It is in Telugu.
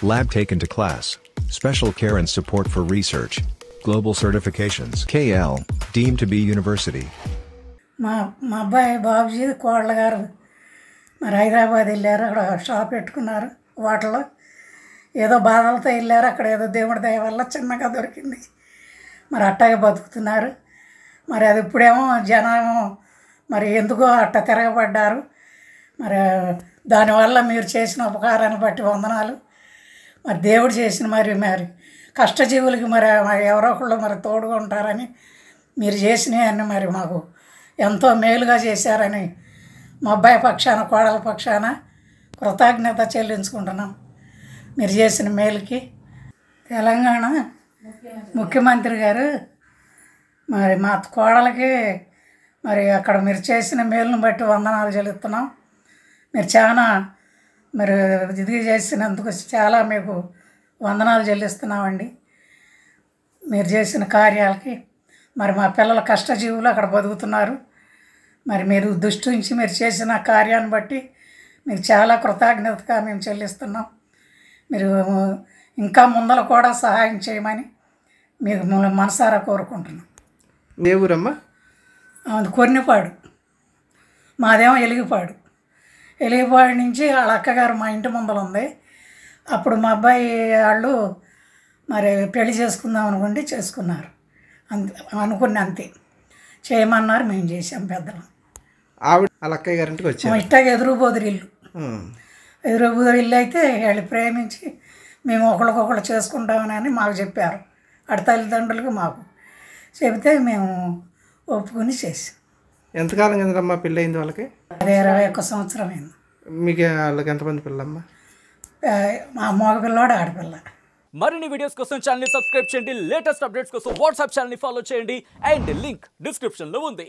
Lab taken to class. Special care and support for research. Global certifications. KL, deemed to be university. మా అబ్బాయి బాబుజీ కోళ్ళ గారు మరి హైదరాబాద్ వెళ్ళారు. అక్కడ షాప్ పెట్టుకున్నారు వాటర్లో. ఏదో బాధలతో వెళ్ళారు. అక్కడ ఏదో దేవుడి దయ వల్ల చిన్నగా దొరికింది. మరి అట్టాగే బతుకుతున్నారు. మరి అది ఇప్పుడేమో జనం మరి ఎందుకో అట్ట తిరగబడ్డారు. మరి దానివల్ల మీరు చేసిన ఉపకారాన్ని బట్టి వందనాలు. మరి దేవుడు చేసిన మరి కష్టజీవులకి మరి ఎవరో ఒకళ్ళు మరి తోడుగా ఉంటారని మీరు చేసినవన్నీ మరి మాకు ఎంతో మేలుగా చేశారని మా అబ్బాయి పక్షాన కోడల పక్షాన కృతజ్ఞత చెల్లించుకుంటున్నాం మీరు చేసిన మేలుకి. తెలంగాణ ముఖ్యమంత్రి గారు మరి మా కోడలకి మరి అక్కడ మీరు చేసిన మేలును బట్టి వందనాలు చెల్లిస్తున్నాం. మీరు చాలా మరి ఇది చేసినందుకు చాలా మీకు వందనాలు చెల్లిస్తున్నామండి మీరు చేసిన కార్యాలకి. మరి మా పిల్లల కష్టజీవులు అక్కడ బతుకుతున్నారు. మరి మీరు దృష్టించి మీరు చేసిన కార్యాన్ని బట్టి మీకు చాలా కృతజ్ఞతగా మేము చెల్లిస్తున్నాం. మీరు ఇంకా ముందర కూడా సహాయం చేయమని మీకు మనసారా కోరుకుంటున్నాం. ఏ ఊరమ్మా? అది కొన్నిపాడు, మాదేమో ఎలిగిపాడు. ఎలిగిపాడు నుంచి వాళ్ళ అక్కగారు మా ఇంటి ముందర ఉంది. అప్పుడు మా అబ్బాయి వాళ్ళు మరి పెళ్లి చేసుకుందాం అనుకుంటే చేసుకున్నారు. అంతే చేయమన్నారు, మేము చేసాం పెద్దలు. ఆవిడ వాళ్ళ అక్కయ్య గారింటికి వచ్చాము. ఇట్టాగా ఎదురుబోదురు ఇల్లు. ఎదురుబోదురు ఇల్లు అయితే వాళ్ళు ప్రేమించి మేము ఒకరికొకరు చేసుకుంటామని మాకు చెప్పారు. అటు తల్లిదండ్రులకి మాకు చెబితే మేము ఒప్పుకొని చేసాం. ఎంతకాలం కిందమ్మా పెళ్ళి అయింది వాళ్ళకి? అది 21 సంవత్సరం అయింది. మీకు వాళ్ళకి ఎంతమంది పిల్లలమ్మా? మా మగ పిల్లాడు ఆడపిల్ల. మరిన్ని వీడియోస్ కోసం ఛానల్ ని సబ్స్క్రైబ్ చేయండి. లేటెస్ట్ అప్డేట్స్ కోసం వాట్సాప్ ఛానల్ ని ఫాలో చేయండి. అండ్ లింక్ డిస్క్రిప్షన్ లో ఉంది.